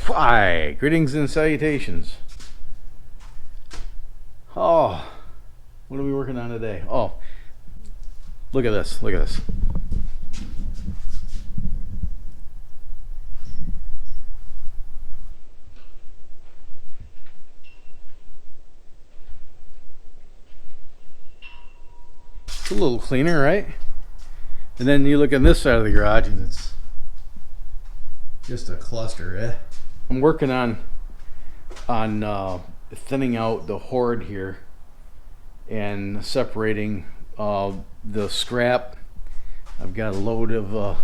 Hi, greetings and salutations. Oh, what are we working on today? Oh, look at this, look at this. It's a little cleaner, right? And then you look on this side of the garage and it's just a cluster, eh? I'm working on thinning out the hoard here and separating the scrap. I've got a load of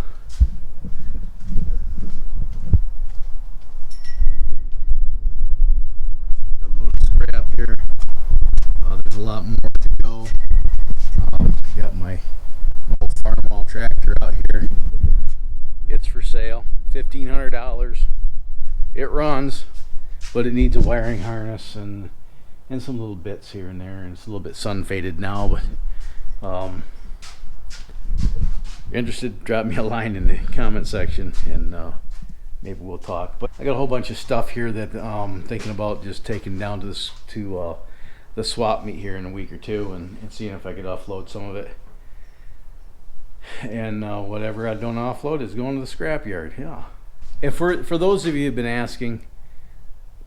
scrap here. There's a lot more to go. Got my old farm tractor out here. It's for sale, $1,500. It runs, but it needs a wiring harness and some little bits here and there, and it's a little bit sun faded now. But interested, drop me a line in the comment section and maybe we'll talk. But I got a whole bunch of stuff here that I'm thinking about just taking down to the swap meet here in a week or two and seeing if I could offload some of it. And whatever I don't offload is going to the scrapyard. Yeah. And for those of you who've been asking,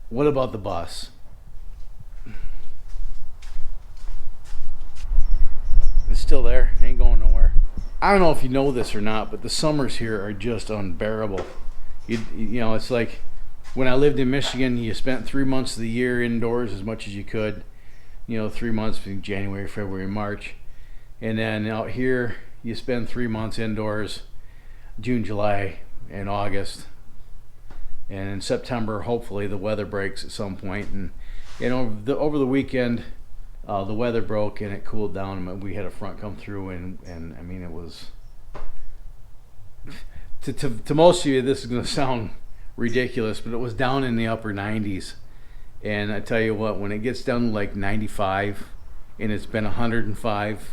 what about the bus? It's still there, ain't going nowhere. I don't know if you know this or not, but the summers here are just unbearable. You know, it's like when I lived in Michigan, you spent 3 months of the year indoors as much as you could. You know, 3 months between January, February, March. And then out here, you spend 3 months indoors, June, July, and August. And in September, hopefully the weather breaks at some point. And over the weekend, the weather broke and it cooled down. And we had a front come through, and I mean, it was to most of you, this is going to sound ridiculous, but it was down in the upper 90s. And I tell you what, when it gets down to like 95 and it's been 105,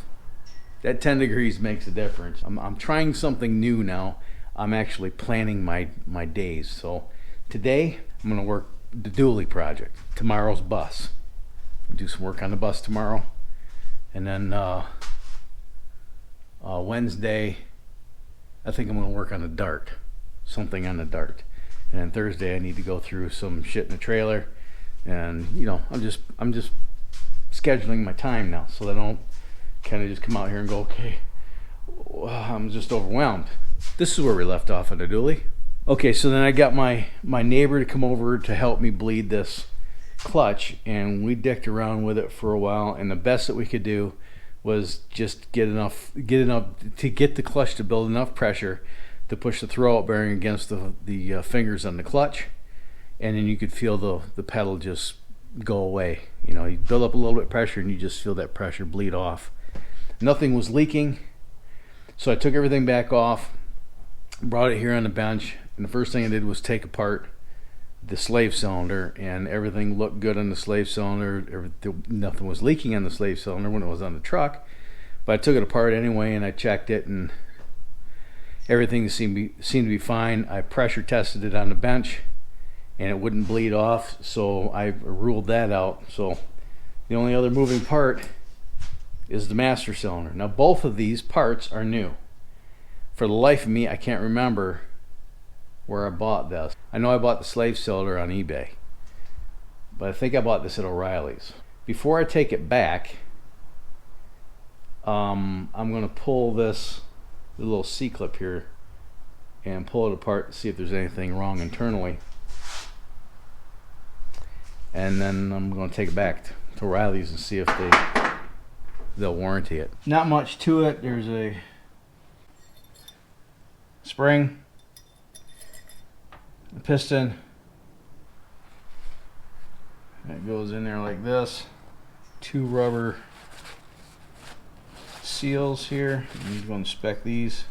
that 10 degrees makes a difference. I'm trying something new now. I'm actually planning my days. So today I'm going to work the dually project, tomorrow's bus. Do some work on the bus tomorrow. And then Wednesday, I think I'm going to work on the dart, something on the dart. And then Thursday I need to go through some shit in the trailer. And you know, I'm just scheduling my time now so that I don't kind of just come out here and go, okay, I'm just overwhelmed. This is where we left off on the dually. Okay, so then I got my neighbor to come over to help me bleed this clutch, and we dicked around with it for a while, and the best that we could do was just get enough to get the clutch to build enough pressure to push the throwout bearing against the fingers on the clutch, and then you could feel the pedal just go away. You know, you build up a little bit of pressure and you just feel that pressure bleed off. Nothing was leaking, so I took everything back off, brought it here on the bench, and the first thing I did was take apart the slave cylinder, and everything looked good on the slave cylinder. Nothing was leaking on the slave cylinder when it was on the truck, but I took it apart anyway and I checked it, and everything seemed to be fine. I pressure tested it on the bench and it wouldn't bleed off, so I ruled that out. So the only other moving part is the master cylinder. Now both of these parts are new. For the life of me, I can't remember where I bought this. I know I bought the slave cylinder on eBay, but I think I bought this at O'Reilly's. Before I take it back, I'm going to pull the little C-clip here and pull it apart to see if there's anything wrong internally. And then I'm going to take it back to O'Reilly's and see if they'll warranty it. Not much to it. There's a spring, a piston that goes in there like this, 2 rubber seals here. I'm going to inspect these.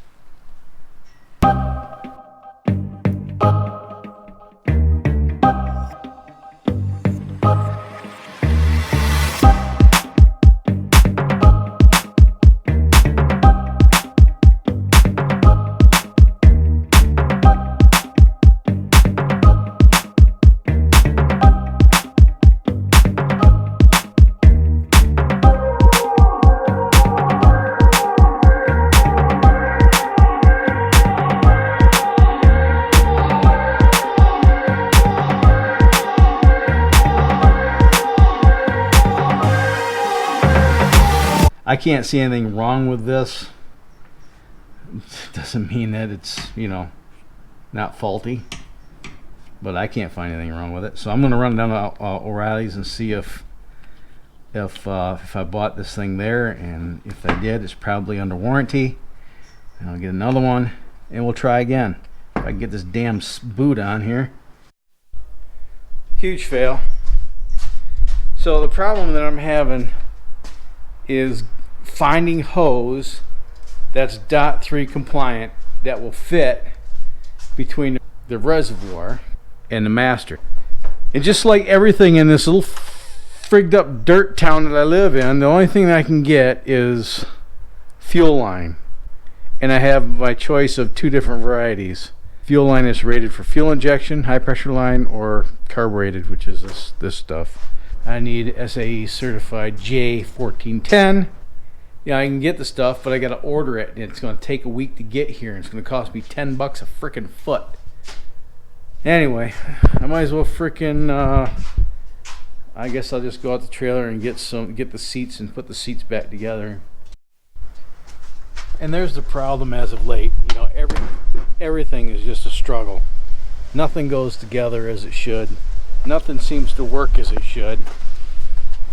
can't see anything wrong with this. It doesn't mean that it's, you know, not faulty, but I can't find anything wrong with it. So I'm going to run down to O'Reilly's and see if I bought this thing there, and if I did, it's probably under warranty. And I'll get another one, and we'll try again. If I can get this damn boot on here. Huge fail. So the problem that I'm having is finding hose that's DOT3 compliant that will fit between the reservoir and the master. And just like everything in this little frigged up dirt town that I live in, the only thing that I can get is fuel line. And I have my choice of 2 different varieties. Fuel line is rated for fuel injection, high pressure line, or carbureted, which is this stuff. I need SAE certified J1410. Yeah, I can get the stuff, but I got to order it, and it's going to take a week to get here, and it's going to cost me $10 a freaking foot. Anyway, I might as well freaking. I guess I'll just go out the trailer and get the seats and put the seats back together. And there's the problem as of late. You know, everything is just a struggle. Nothing goes together as it should. Nothing seems to work as it should.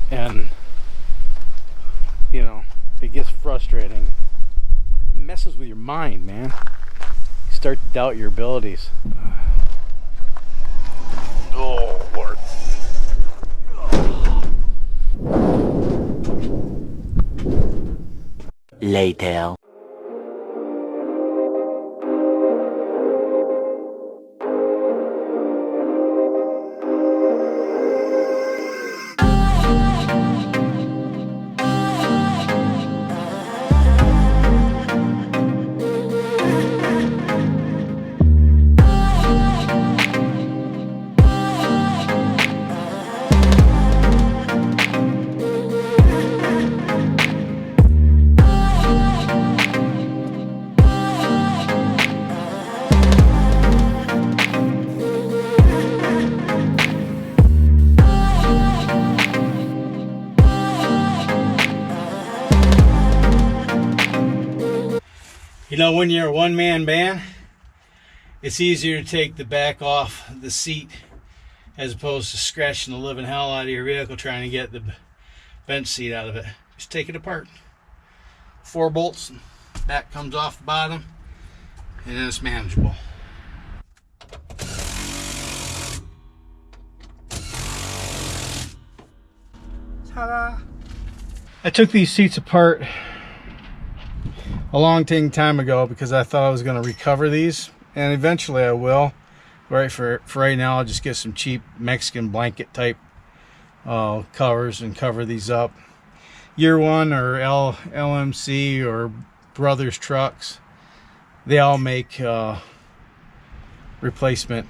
And, you know, it gets frustrating. It messes with your mind, man. You start to doubt your abilities. Oh, Lord. Later. You know, when you're a one-man band, it's easier to take the back off the seat as opposed to scratching the living hell out of your vehicle trying to get the bench seat out of it. Just take it apart. 4 bolts, back comes off the bottom, and then it's manageable. Ta-da! I took these seats apart a long time ago because I thought I was going to recover these, and eventually I will. Right, for right now, I'll just get some cheap Mexican blanket type covers and cover these up. Year One or LMC or Brothers Trucks, they all make replacement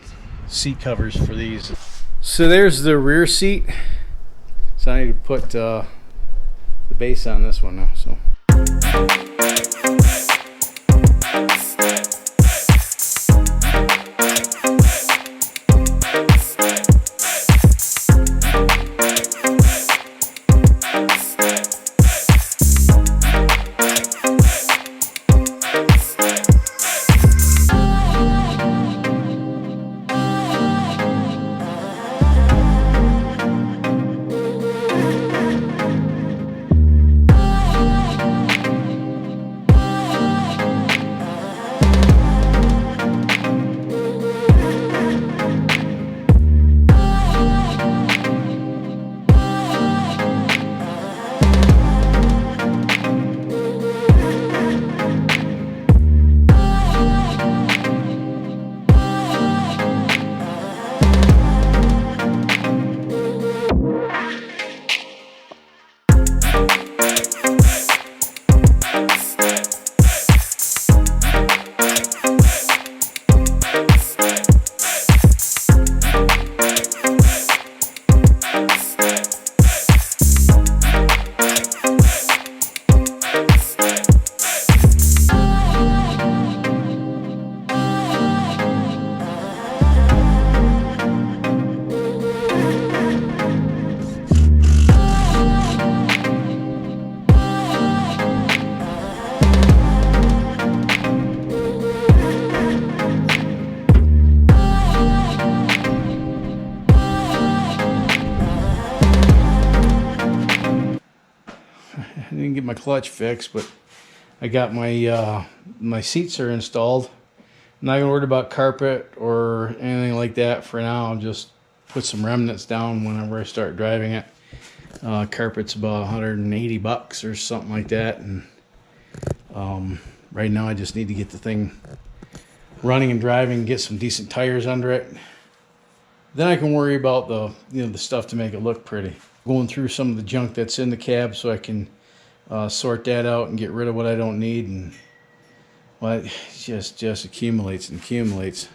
seat covers for these. So there's the rear seat. So I need to put the base on this one now. So. get my clutch fixed, but I got my my seats are installed. I'm not gonna worry about carpet or anything like that for now. I'll just put some remnants down whenever I start driving it. Carpet's about 180 bucks or something like that, and right now I just need to get the thing running and driving, get some decent tires under it. Then I can worry about the stuff to make it look pretty. Going through some of the junk that's in the cab so I can sort that out and get rid of what I don't need, and well, it just accumulates and accumulates.